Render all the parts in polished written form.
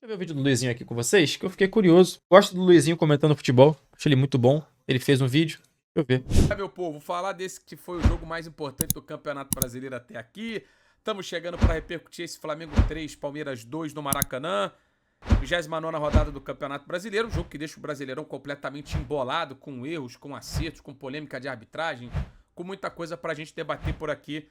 Eu ver o vídeo do Luizinho aqui com vocês, que eu fiquei curioso. Gosto do Luizinho comentando futebol. Achei ele muito bom. Ele fez um vídeo. Deixa eu ver. Meu povo, falar desse que foi o jogo mais importante do Campeonato Brasileiro até aqui. Estamos chegando para repercutir esse Flamengo 3, Palmeiras 2 no Maracanã. 29ª rodada do Campeonato Brasileiro. Um jogo que deixa o Brasileirão completamente embolado, com erros, com acertos, com polêmica de arbitragem, com muita coisa para a gente debater por aqui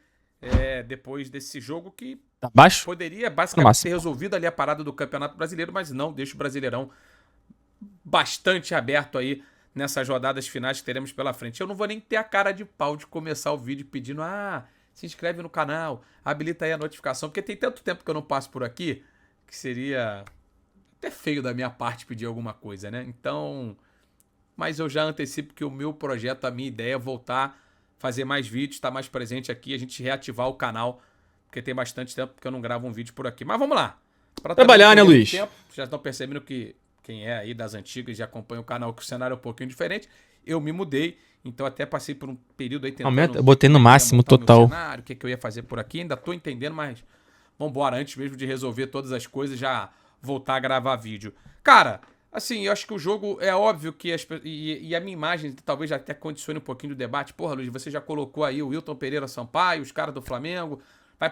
depois desse jogo que Tá baixo? poderia basicamente ter resolvido ali a parada do Campeonato Brasileiro, mas não, deixa o Brasileirão bastante aberto aí nessas rodadas finais que teremos pela frente. Eu não vou nem ter a cara de pau de começar o vídeo pedindo, se inscreve no canal, habilita aí a notificação, porque tem tanto tempo que eu não passo por aqui, que seria até feio da minha parte pedir alguma coisa, né? Então, mas eu já antecipo que o meu projeto, a minha ideia é voltar, fazer mais vídeos, estar mais presente aqui, a gente reativar o canal, porque tem bastante tempo que eu não gravo um vídeo por aqui. Mas vamos lá. Pra Trabalhar, né, Luiz? Tempo, já estão percebendo que quem é aí das antigas já acompanha o canal, que o cenário é um pouquinho diferente. Eu me mudei, então até passei por um período aí tentando... Aumenta, eu botei no máximo total. Cenário, o que eu ia fazer por aqui, ainda tô entendendo, mas vambora, antes mesmo de resolver todas as coisas, já voltar a gravar vídeo. Cara, assim, eu acho que o jogo é óbvio que e a minha imagem talvez já até condicione um pouquinho do debate. Porra, Luiz, você já colocou aí o Wilton Pereira Sampaio, os caras do Flamengo, vai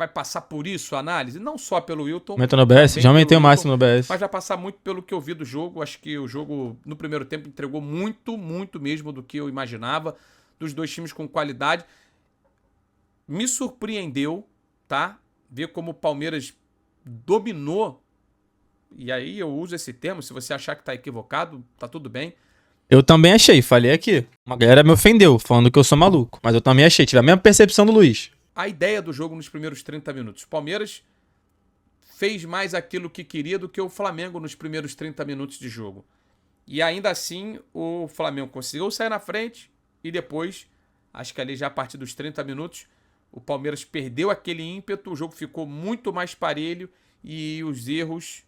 passar por isso a análise? Não só pelo Wilton. Aumenta no OBS? Já aumentei o máximo no OBS. Mas vai passar muito pelo que eu vi do jogo. Acho que o jogo, no primeiro tempo, entregou muito, muito mesmo do que eu imaginava. Dos dois times com qualidade. Me surpreendeu, tá? Ver como o Palmeiras dominou. E aí eu uso esse termo. Se você achar que tá equivocado, tá tudo bem. Eu também achei, falei aqui. Uma galera me ofendeu, falando que eu sou maluco. Mas eu também achei, tive a mesma percepção do Luiz. A ideia do jogo nos primeiros 30 minutos. O Palmeiras fez mais aquilo que queria do que o Flamengo nos primeiros 30 minutos de jogo. E ainda assim, o Flamengo conseguiu sair na frente e depois, acho que ali já a partir dos 30 minutos, o Palmeiras perdeu aquele ímpeto, o jogo ficou muito mais parelho e os erros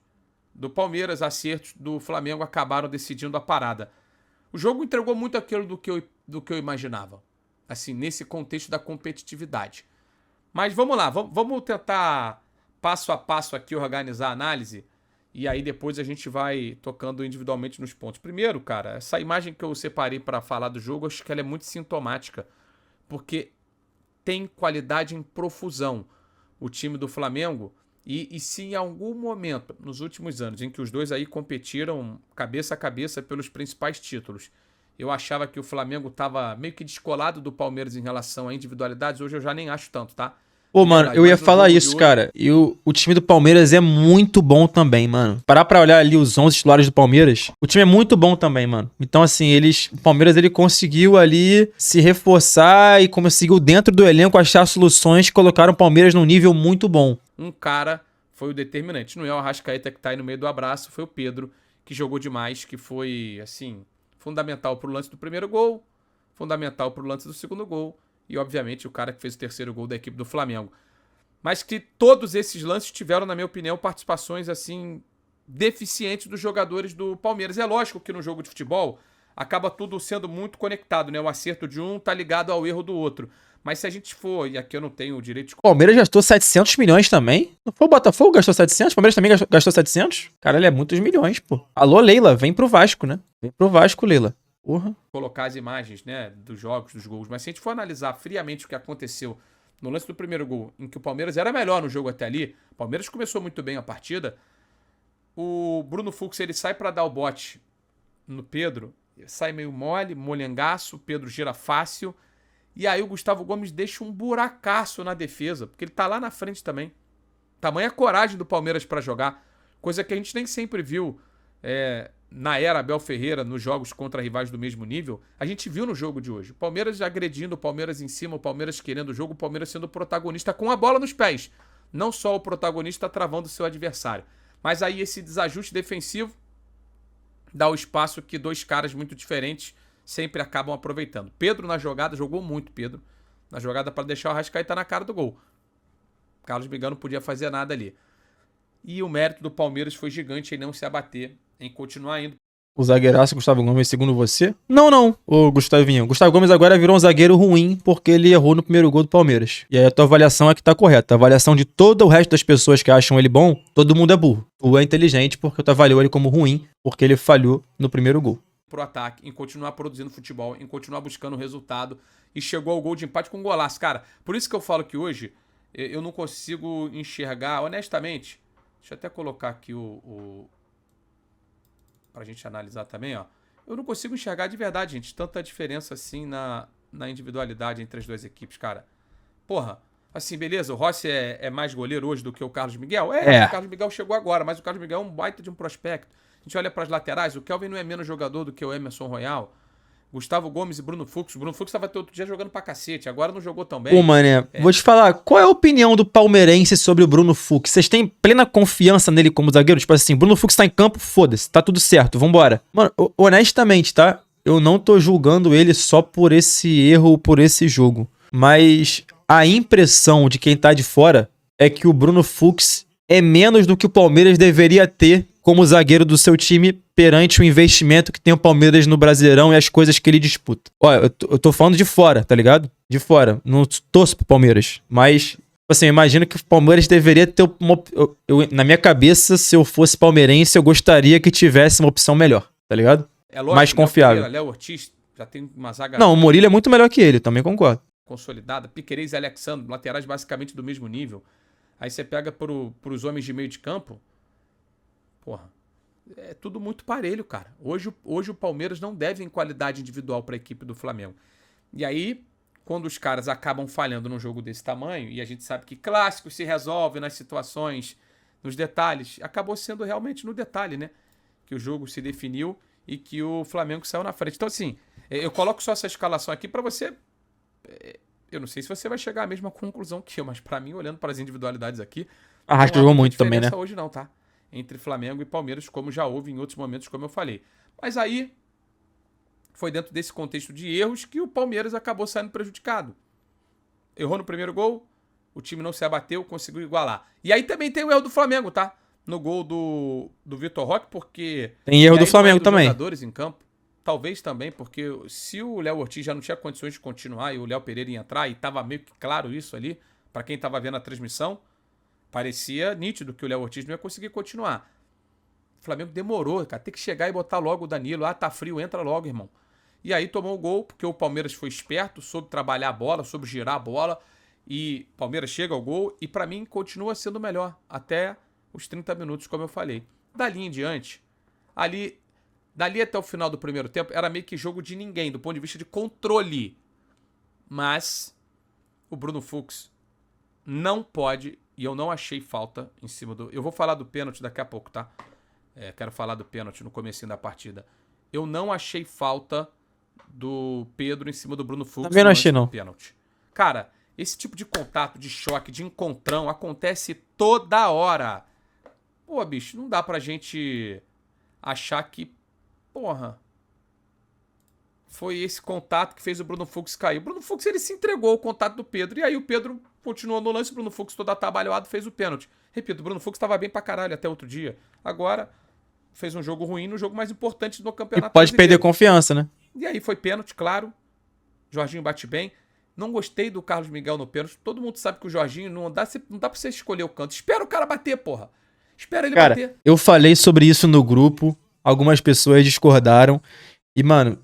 do Palmeiras, acertos do Flamengo acabaram decidindo a parada. O jogo entregou muito aquilo do que eu imaginava, assim, nesse contexto da competitividade. Mas vamos lá, vamos tentar passo a passo aqui organizar a análise e aí depois a gente vai tocando individualmente nos pontos. Primeiro, cara, essa imagem que eu separei para falar do jogo, acho que ela é muito sintomática, porque tem qualidade em profusão o time do Flamengo e se em algum momento, nos últimos anos, em que os dois aí competiram cabeça a cabeça pelos principais títulos, eu achava que o Flamengo estava meio que descolado do Palmeiras em relação a individualidades, hoje eu já nem acho tanto, tá? Pô, mano, eu ia falar isso, cara. E o time do Palmeiras é muito bom também, mano. Parar pra olhar ali os 11 titulares do Palmeiras, o time é muito bom também, mano. Então, assim, o Palmeiras, ele conseguiu ali se reforçar e conseguiu dentro do elenco achar soluções que colocaram o Palmeiras num nível muito bom. Um cara foi o determinante. Não é o Arrascaeta que tá aí no meio do abraço, foi o Pedro, que jogou demais, que foi, assim, fundamental pro lance do primeiro gol, fundamental pro lance do segundo gol. E, obviamente, o cara que fez o terceiro gol da equipe do Flamengo. Mas que todos esses lances tiveram, na minha opinião, participações, assim, deficientes dos jogadores do Palmeiras. É lógico que no jogo de futebol acaba tudo sendo muito conectado, né? O acerto de um tá ligado ao erro do outro. Mas se a gente for, e aqui eu não tenho o direito de... O Palmeiras gastou 700 milhões também. Não foi o Botafogo que gastou 700? O Palmeiras também gastou 700? Caralho, é muitos milhões, pô. Alô, Leila, vem pro Vasco, né? Vem pro Vasco, Leila. Porra. Colocar as imagens, né, dos jogos, dos gols. Mas se a gente for analisar friamente o que aconteceu no lance do primeiro gol, em que o Palmeiras era melhor no jogo até ali, o Palmeiras começou muito bem a partida, o Bruno Fux, ele sai para dar o bote no Pedro, sai meio mole, molengaço, o Pedro gira fácil, e aí o Gustavo Gomes deixa um buracaço na defesa, porque ele tá lá na frente também. Tamanha coragem do Palmeiras para jogar, coisa que a gente nem sempre viu na era Abel Ferreira, nos jogos contra rivais do mesmo nível. A gente viu no jogo de hoje. O Palmeiras agredindo, o Palmeiras em cima, o Palmeiras querendo o jogo, o Palmeiras sendo o protagonista com a bola nos pés. Não só o protagonista travando o seu adversário. Mas aí esse desajuste defensivo dá o espaço que dois caras muito diferentes sempre acabam aproveitando. Pedro na jogada, jogou muito Pedro, na jogada para deixar o Arrascaeta na cara do gol. Carlos Miguel não podia fazer nada ali. E o mérito do Palmeiras foi gigante em não se abater, em continuar indo O zagueiraço Gustavo Gomes, segundo você? Não, ô Gustavinho. O Gustavo Gomes agora virou um zagueiro ruim porque ele errou no primeiro gol do Palmeiras. E aí a tua avaliação é que tá correta. A avaliação de todo o resto das pessoas que acham ele bom, todo mundo é burro. Tu é inteligente porque tu avaliou ele como ruim porque ele falhou no primeiro gol. Pro ataque, em continuar produzindo futebol, em continuar buscando o resultado. E chegou ao gol de empate com um golaço. Cara, por isso que eu falo que hoje eu não consigo enxergar, honestamente. Deixa eu até colocar aqui pra gente analisar também, ó. Eu não consigo enxergar de verdade, gente, tanta diferença assim na individualidade entre as duas equipes, cara. Porra, assim, beleza, o Rossi é mais goleiro hoje do que o Carlos Miguel? O Carlos Miguel chegou agora, mas o Carlos Miguel é um baita de um prospecto. A gente olha pras laterais, o Kelvin não é menos jogador do que o Emerson Royal. Gustavo Gomes e Bruno Fux. O Bruno Fux tava outro dia jogando pra cacete, agora não jogou tão bem. Pô, mané, vou te falar, qual é a opinião do palmeirense sobre o Bruno Fux? Vocês têm plena confiança nele como zagueiro? Tipo assim, Bruno Fux tá em campo, foda-se, tá tudo certo, vambora. Mano, honestamente, tá? Eu não tô julgando ele só por esse erro, por esse jogo. Mas a impressão de quem tá de fora é que o Bruno Fux é menos do que o Palmeiras deveria ter como zagueiro do seu time perante o investimento que tem o Palmeiras no Brasileirão e as coisas que ele disputa. Olha, eu tô falando de fora, tá ligado? De fora. Não torço pro Palmeiras. Mas, assim, eu imagino que o Palmeiras deveria ter uma... na minha cabeça, se eu fosse palmeirense, eu gostaria que tivesse uma opção melhor, tá ligado? É lógico, mais confiável. Léo Ortiz já tem uma zaga... Não, o Murilo é muito melhor que ele, também concordo. Consolidada. Piquerez e Alexandre, laterais basicamente do mesmo nível. Aí você pega pros homens de meio de campo, porra, é tudo muito parelho, cara. Hoje o Palmeiras não deve em qualidade individual para a equipe do Flamengo. E aí, quando os caras acabam falhando num jogo desse tamanho, e a gente sabe que clássico se resolve nas situações, nos detalhes, acabou sendo realmente no detalhe, né? Que o jogo se definiu e que o Flamengo saiu na frente. Então, assim, eu coloco só essa escalação aqui para você... Eu não sei se você vai chegar à mesma conclusão que eu, mas para mim, olhando para as individualidades aqui... Arrasca jogou muito também, né? Hoje não, tá? Entre Flamengo e Palmeiras, como já houve em outros momentos, como eu falei. Mas aí, foi dentro desse contexto de erros que o Palmeiras acabou saindo prejudicado. Errou no primeiro gol, o time não se abateu, conseguiu igualar. E aí também tem o erro do Flamengo, tá? No gol do Vitor Roque, porque... Tem erro do Flamengo também. Jogadores em campo, talvez também, porque se o Léo Ortiz já não tinha condições de continuar e o Léo Pereira ia entrar, e tava meio que claro isso ali, para quem tava vendo a transmissão, parecia nítido que o Léo Ortiz não ia conseguir continuar. O Flamengo demorou, cara. Tem que chegar e botar logo o Danilo. Ah, tá frio, entra logo, irmão. E aí tomou o gol, porque o Palmeiras foi esperto, soube trabalhar a bola, soube girar a bola. E o Palmeiras chega ao gol e, pra mim, continua sendo melhor. Até os 30 minutos, como eu falei. Dali em diante, dali até o final do primeiro tempo, era meio que jogo de ninguém, do ponto de vista de controle. Mas o Bruno Fux não pode... E eu não achei falta em cima do... Eu vou falar do pênalti daqui a pouco, tá? Quero falar do pênalti no comecinho da partida. Eu não achei falta do Pedro em cima do Bruno Fux. Também não achei, não. Pênalti. Cara, esse tipo de contato, de choque, de encontrão acontece toda hora. Pô, bicho, não dá pra gente achar que... Porra... Foi esse contato que fez o Bruno Fux cair. O Bruno Fux, ele se entregou ao contato do Pedro. E aí o Pedro continuou no lance. O Bruno Fux, todo atabalhoado, fez o pênalti. Repito, o Bruno Fux estava bem pra caralho até outro dia. Agora, fez um jogo ruim no jogo mais importante do campeonato. E pode perder confiança, né? E aí foi pênalti, claro. Jorginho bate bem. Não gostei do Carlos Miguel no pênalti. Todo mundo sabe que o Jorginho não dá pra você escolher o canto. Espera o cara bater, porra. Espera ele bater. Eu falei sobre isso no grupo. Algumas pessoas discordaram. E, mano...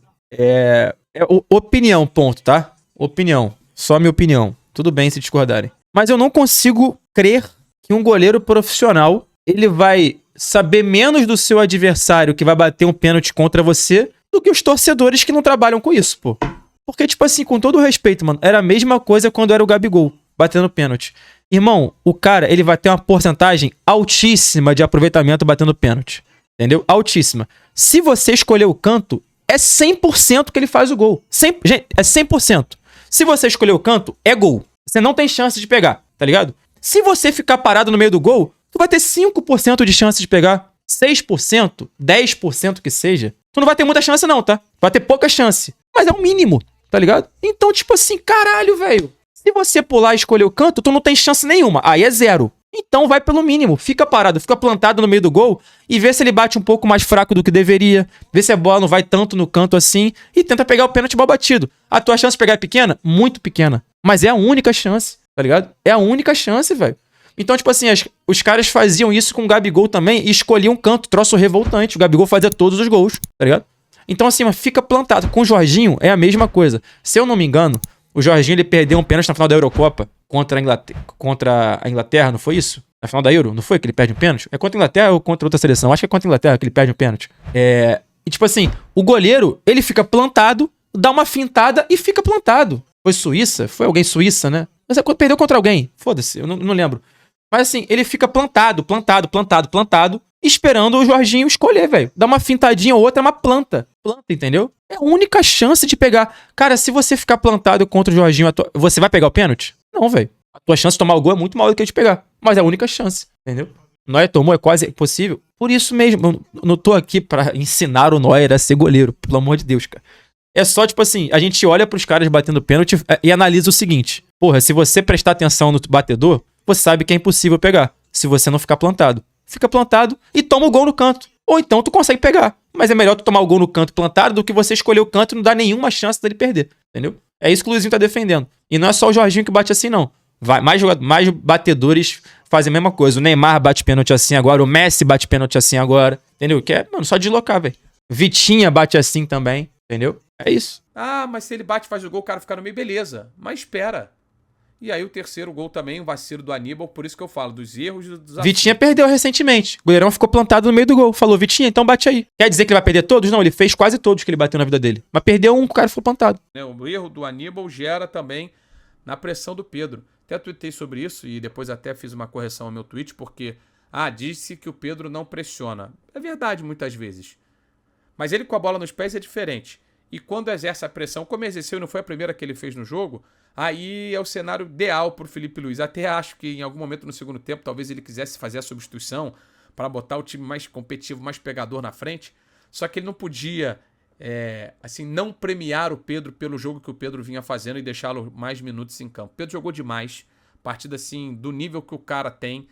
opinião, ponto, tá? Opinião. Só minha opinião. Tudo bem se discordarem. Mas eu não consigo crer que um goleiro profissional, ele vai saber menos do seu adversário que vai bater um pênalti contra você do que os torcedores que não trabalham com isso, pô. Porque, tipo assim, com todo o respeito, mano, era a mesma coisa quando era o Gabigol batendo pênalti. Irmão, o cara, ele vai ter uma porcentagem altíssima de aproveitamento batendo pênalti. Entendeu? Altíssima. Se você escolher o canto, é 100% que ele faz o gol. Gente, é 100%. Se você escolher o canto, é gol. Você não tem chance de pegar, tá ligado? Se você ficar parado no meio do gol, tu vai ter 5% de chance de pegar. 6%, 10% que seja. Tu não vai ter muita chance não, tá? Vai ter pouca chance. Mas é o mínimo, tá ligado? Então, tipo assim, caralho, velho. Se você pular e escolher o canto, tu não tem chance nenhuma. Aí é zero. Então vai pelo mínimo, fica parado, fica plantado no meio do gol e vê se ele bate um pouco mais fraco do que deveria, vê se a bola não vai tanto no canto assim e tenta pegar o pênalti mal batido. A tua chance de pegar é pequena? Muito pequena. Mas é a única chance, tá ligado? É a única chance, velho. Então, tipo assim, os caras faziam isso com o Gabigol também e escolhiam um canto, troço revoltante. O Gabigol fazia todos os gols, tá ligado? Então, assim, mas fica plantado. Com o Jorginho é a mesma coisa. Se eu não me engano, o Jorginho ele perdeu um pênalti na final da Eurocopa contra a Inglaterra, não foi isso? Na final da Euro, não foi que ele perde um pênalti? É contra a Inglaterra ou contra outra seleção? Acho que é contra a Inglaterra que ele perde um pênalti. E tipo assim, o goleiro, ele fica plantado, dá uma fintada e fica plantado. Foi Suíça? Foi alguém Suíça, né? Mas perdeu contra alguém. Foda-se, eu não lembro. Mas assim, ele fica plantado, esperando o Jorginho escolher, velho. Dá uma fintadinha ou outra, é uma planta. Planta, entendeu? É a única chance de pegar. Cara, se você ficar plantado contra o Jorginho, você vai pegar o pênalti? Não, velho. A tua chance de tomar o gol é muito maior do que a de pegar. Mas é a única chance, entendeu? Neuer tomou, é quase impossível. Por isso mesmo, eu não tô aqui pra ensinar o Neuer a ser goleiro, pelo amor de Deus, cara. É só, tipo assim, a gente olha pros caras batendo pênalti e analisa o seguinte. Porra, se você prestar atenção no batedor, você sabe que é impossível pegar. Se você não ficar plantado. Fica plantado e toma o gol no canto. Ou então tu consegue pegar. Mas é melhor tu tomar o gol no canto plantado do que você escolher o canto e não dar nenhuma chance dele perder. Entendeu? É isso que o Luizinho tá defendendo. E não é só o Jorginho que bate assim, não. Mais batedores fazem a mesma coisa. O Neymar bate pênalti assim agora. O Messi bate pênalti assim agora. Entendeu? Que é, mano, só deslocar, velho. Vitinha bate assim também. Entendeu? É isso. Ah, mas se ele bate e faz o gol, o cara fica no meio, beleza. Mas espera. E aí o terceiro gol também, o vacilo do Aníbal, por isso que eu falo, dos erros e dos desafios. Vitinha perdeu recentemente. O goleirão ficou plantado no meio do gol. Falou, Vitinha, então bate aí. Quer dizer que ele vai perder todos? Não, ele fez quase todos que ele bateu na vida dele. Mas perdeu um, o cara ficou plantado. O erro do Aníbal gera também na pressão do Pedro. Até tuitei sobre isso e depois até fiz uma correção ao meu tweet, porque, disse que o Pedro não pressiona. É verdade, muitas vezes. Mas ele com a bola nos pés é diferente. E quando exerce a pressão, como exerceu e não foi a primeira que ele fez no jogo, aí é o cenário ideal para o Felipe Luiz. Até acho que em algum momento no segundo tempo, talvez ele quisesse fazer a substituição para botar o time mais competitivo, mais pegador na frente. Só que ele não podia, não premiar o Pedro pelo jogo que o Pedro vinha fazendo e deixá-lo mais minutos em campo. O Pedro jogou demais, partida assim, do nível que o cara tem.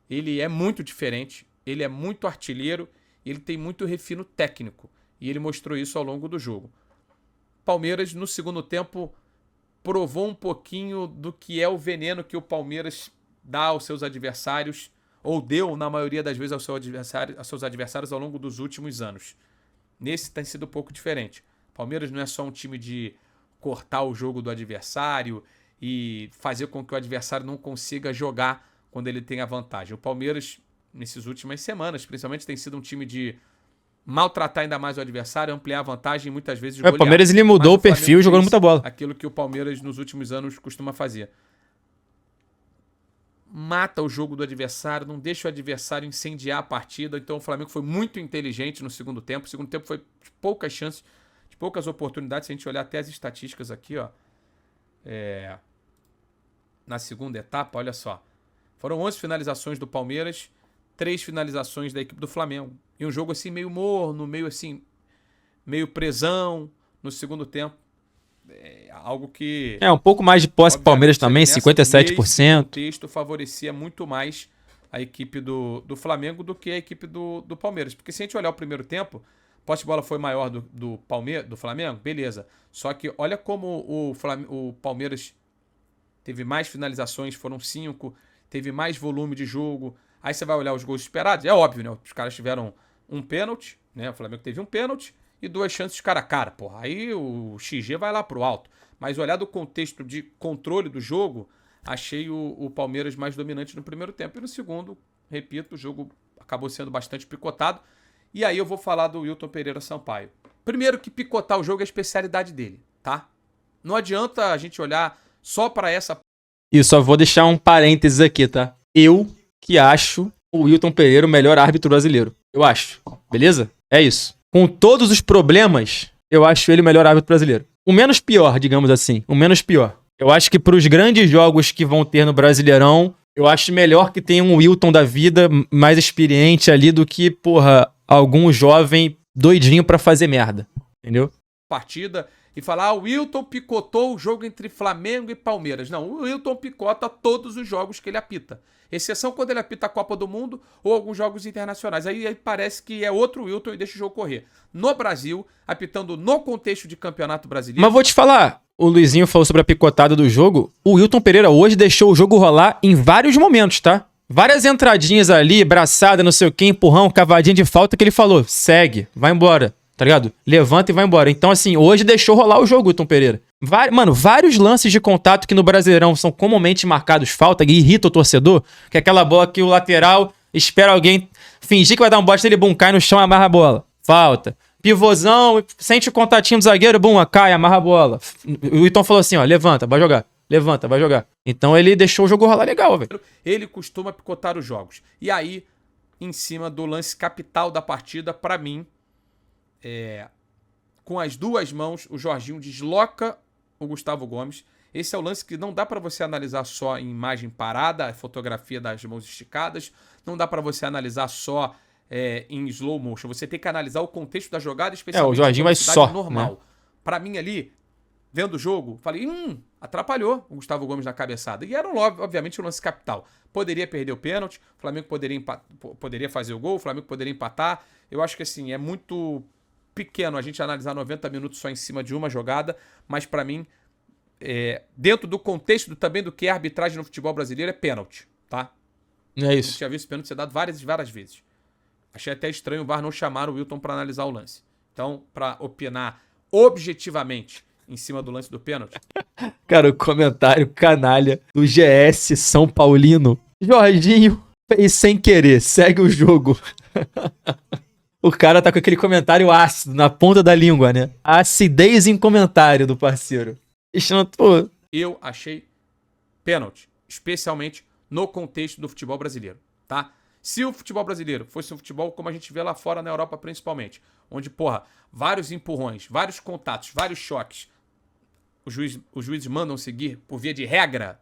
Ele é muito diferente, ele é muito artilheiro, ele tem muito refino técnico. E ele mostrou isso ao longo do jogo. Palmeiras, no segundo tempo, provou um pouquinho do que é o veneno que o Palmeiras dá aos seus adversários, ou deu, na maioria das vezes, aos seus adversários ao longo dos últimos anos. Nesse tem sido um pouco diferente. Palmeiras não é só um time de cortar o jogo do adversário e fazer com que o adversário não consiga jogar quando ele tem a vantagem. O Palmeiras, nessas últimas semanas, principalmente, tem sido um time de maltratar ainda mais o adversário, ampliar a vantagem e muitas vezes golear. O Palmeiras ele mudou o perfil jogando muita bola. Aquilo que o Palmeiras nos últimos anos costuma fazer. Mata o jogo do adversário, não deixa o adversário incendiar a partida. Então o Flamengo foi muito inteligente no segundo tempo. O segundo tempo foi de poucas chances, de poucas oportunidades. Se a gente olhar até as estatísticas aqui, ó, na segunda etapa, olha só. Foram 11 finalizações do Palmeiras, 3 finalizações da equipe do Flamengo. E um jogo assim meio morno, meio presão no segundo tempo. Algo que... um pouco mais de posse Palmeiras também, 57%. O texto favorecia muito mais a equipe do Flamengo do que a equipe do Palmeiras. Porque se a gente olhar o primeiro tempo, a posse de bola foi maior do Flamengo, beleza. Só que olha como o Palmeiras teve mais finalizações, foram 5, teve mais volume de jogo. Aí você vai olhar os gols esperados, é óbvio, né? Os caras tiveram um pênalti, né? O Flamengo teve um pênalti e 2 chances cara a cara, porra. Aí o XG vai lá pro alto. Mas olhar do contexto de controle do jogo, achei o Palmeiras mais dominante no primeiro tempo. E no segundo, repito, o jogo acabou sendo bastante picotado. E aí eu vou falar do Wilton Pereira Sampaio. Primeiro que picotar o jogo é a especialidade dele, tá? Não adianta a gente olhar só pra essa... E só vou deixar um parênteses aqui, tá? Eu que acho o Wilton Pereira o melhor árbitro brasileiro. Eu acho. Beleza? É isso. Com todos os problemas, eu acho ele o melhor árbitro brasileiro. O menos pior, digamos assim. O menos pior. Eu acho que pros grandes jogos que vão ter no Brasileirão, eu acho melhor que tenha um Wilton da vida mais experiente ali do que, porra, algum jovem doidinho pra fazer merda. Entendeu? Partida e falar, o Wilton picotou o jogo entre Flamengo e Palmeiras. Não, o Wilton picota todos os jogos que ele apita. Exceção quando ele apita a Copa do Mundo ou alguns jogos internacionais. Aí parece que é outro Wilton e deixa o jogo correr. No Brasil, apitando no contexto de Campeonato Brasileiro... Mas vou te falar, o Luizinho falou sobre a picotada do jogo. O Wilton Pereira hoje deixou o jogo rolar em vários momentos, tá? Várias entradinhas ali, braçada, não sei o que, empurrão, cavadinha de falta que ele falou. Segue, vai embora. Tá ligado? Levanta e vai embora. Então, assim, hoje deixou rolar o jogo, Wilton Pereira. Mano, vários lances de contato que no Brasileirão são comumente marcados falta, que irrita o torcedor, que é aquela bola que o lateral espera alguém fingir que vai dar um bote, ele cai no chão e amarra a bola. Falta. Pivôzão, sente o contatinho do zagueiro, cai, amarra a bola. O Wilton falou assim, ó, levanta, vai jogar. Levanta, vai jogar. Então ele deixou o jogo rolar legal, velho. Ele costuma picotar os jogos. E aí, em cima do lance capital da partida, pra mim, com as duas mãos, o Jorginho desloca o Gustavo Gomes. Esse é o lance que não dá pra você analisar só em imagem parada, a fotografia das mãos esticadas. Não dá pra você analisar só em slow motion. Você tem que analisar o contexto da jogada, especialmente o Jorginho vai só, normal. né? Pra mim ali, vendo o jogo, falei, atrapalhou o Gustavo Gomes na cabeçada. E era, obviamente, um lance capital. Poderia perder o pênalti, o Flamengo poderia fazer o gol, o Flamengo poderia empatar. Eu acho que, assim, é muito pequeno a gente analisar 90 minutos só em cima de uma jogada, mas pra mim, dentro do contexto também do que é arbitragem no futebol brasileiro, é pênalti, tá? É isso. Eu tinha visto esse pênalti ser dado várias vezes. Achei até estranho o VAR não chamar o Wilton pra analisar o lance. Então, pra opinar objetivamente em cima do lance do pênalti... Cara, o comentário canalha do GS São Paulino. Jorginho fez sem querer, segue o jogo. O cara tá com aquele comentário ácido na ponta da língua, né? Acidez em comentário do parceiro. Eu achei pênalti, especialmente no contexto do futebol brasileiro, tá? Se o futebol brasileiro fosse um futebol como a gente vê lá fora na Europa principalmente, onde, vários empurrões, vários contatos, vários choques, os juízes mandam seguir por via de regra,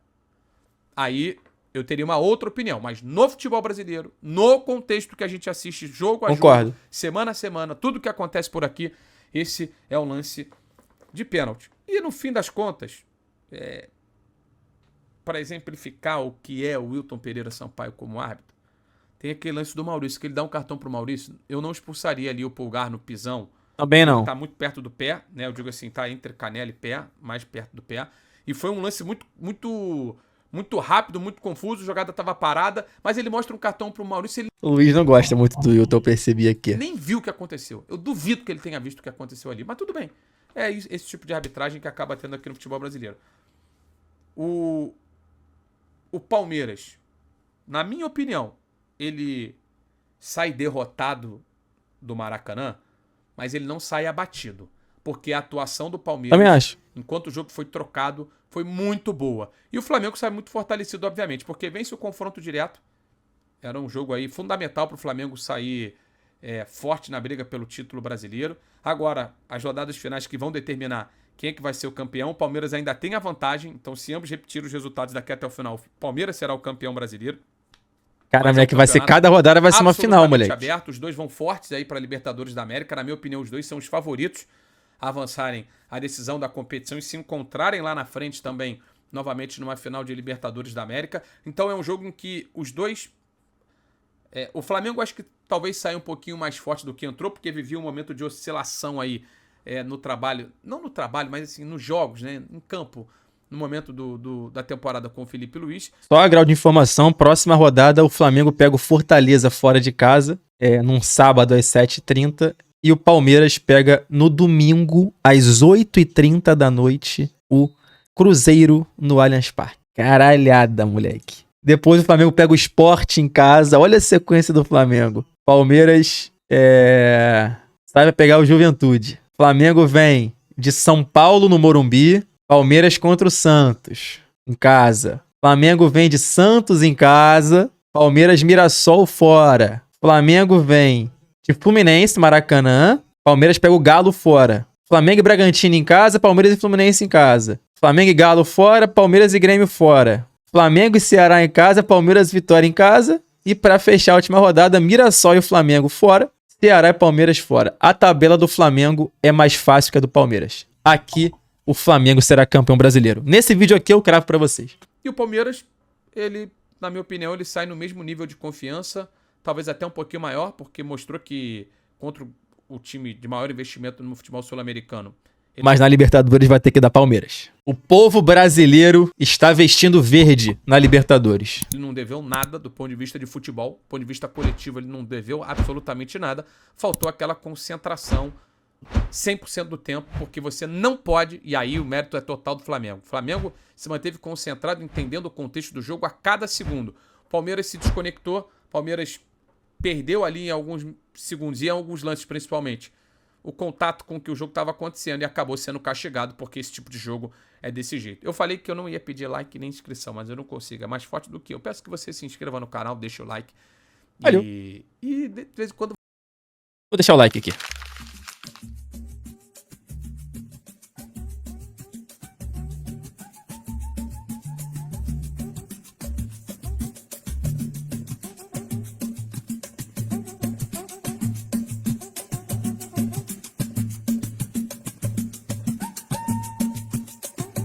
aí eu teria uma outra opinião. Mas no futebol brasileiro, no contexto que a gente assiste jogo a jogo, semana a semana, tudo que acontece por aqui, esse é um lance de pênalti. E no fim das contas, para exemplificar o que é o Wilton Pereira Sampaio como árbitro, tem aquele lance do Maurício, que ele dá um cartão pro Maurício. Eu não expulsaria ali o Pulgar no pisão. Também não. Tá muito perto do pé, né? Eu digo assim, tá entre canela e pé, mais perto do pé. E foi um lance muito rápido, muito confuso. A jogada tava parada, mas ele mostra um cartão pro Maurício. O Luiz não gosta muito do Wilton, eu percebi aqui. Nem viu o que aconteceu. Eu duvido que ele tenha visto o que aconteceu ali. Mas tudo bem. É esse tipo de arbitragem que acaba tendo aqui no futebol brasileiro. O Palmeiras, na minha opinião, ele sai derrotado do Maracanã, mas ele não sai abatido. Porque a atuação do Palmeiras, também acho, enquanto o jogo foi trocado, foi muito boa. E o Flamengo sai muito fortalecido, obviamente, porque vence o confronto direto. Era um jogo aí fundamental para o Flamengo sair forte na briga pelo título brasileiro. Agora, as rodadas finais que vão determinar quem é que vai ser o campeão, o Palmeiras ainda tem a vantagem. Então, se ambos repetirem os resultados daqui até o final, o Palmeiras será o campeão brasileiro. Cara, moleque, vai ser cada rodada, vai ser uma final, moleque. Aberto, os dois vão fortes aí para a Libertadores da América. Na minha opinião, os dois são os favoritos a avançarem a decisão da competição e se encontrarem lá na frente também, novamente numa final de Libertadores da América. Então é um jogo em que os dois... o Flamengo acho que talvez saia um pouquinho mais forte do que entrou, porque vivia um momento de oscilação aí no trabalho. Não no trabalho, mas assim, nos jogos, né? Em campo. No momento da temporada com o Felipe Luiz. Só a grau de informação, próxima rodada o Flamengo pega o Fortaleza fora de casa, num sábado às 7h30, e o Palmeiras pega no domingo às 8h30 da noite o Cruzeiro no Allianz Parque. Caralhada, moleque. Depois o Flamengo pega o Sport em casa, olha a sequência do Flamengo. Palmeiras sai pra pegar o Juventude. Flamengo vem de São Paulo no Morumbi, Palmeiras contra o Santos, em casa. Flamengo vem de Santos em casa. Palmeiras Mirassol fora. Flamengo vem de Fluminense, Maracanã. Palmeiras pega o Galo fora. Flamengo e Bragantino em casa. Palmeiras e Fluminense em casa. Flamengo e Galo fora. Palmeiras e Grêmio fora. Flamengo e Ceará em casa. Palmeiras e Vitória em casa. E pra fechar a última rodada, Mirassol e o Flamengo fora. Ceará e Palmeiras fora. A tabela do Flamengo é mais fácil que a do Palmeiras. aqui o Flamengo será campeão brasileiro. Nesse vídeo aqui eu cravo pra vocês. E o Palmeiras, ele, na minha opinião, ele sai no mesmo nível de confiança, talvez até um pouquinho maior, porque mostrou que contra o time de maior investimento no futebol sul-americano. Mas na Libertadores vai ter que dar Palmeiras. O povo brasileiro está vestindo verde na Libertadores. Ele não deveu nada do ponto de vista de futebol, do ponto de vista coletivo, ele não deveu absolutamente nada. Faltou aquela concentração 100% do tempo, porque você não pode, e aí o mérito é total do Flamengo. O Flamengo se manteve concentrado, entendendo o contexto do jogo a cada segundo. O Palmeiras se desconectou, o Palmeiras perdeu ali em alguns segundos, e em alguns lances principalmente, o contato com que o jogo estava acontecendo e acabou sendo castigado, porque esse tipo de jogo é desse jeito. Eu falei que eu não ia pedir like nem inscrição, mas eu não consigo. É mais forte do que eu. Peço que você se inscreva no canal, deixe o like. Valeu. E de vez em quando... Vou deixar o like aqui.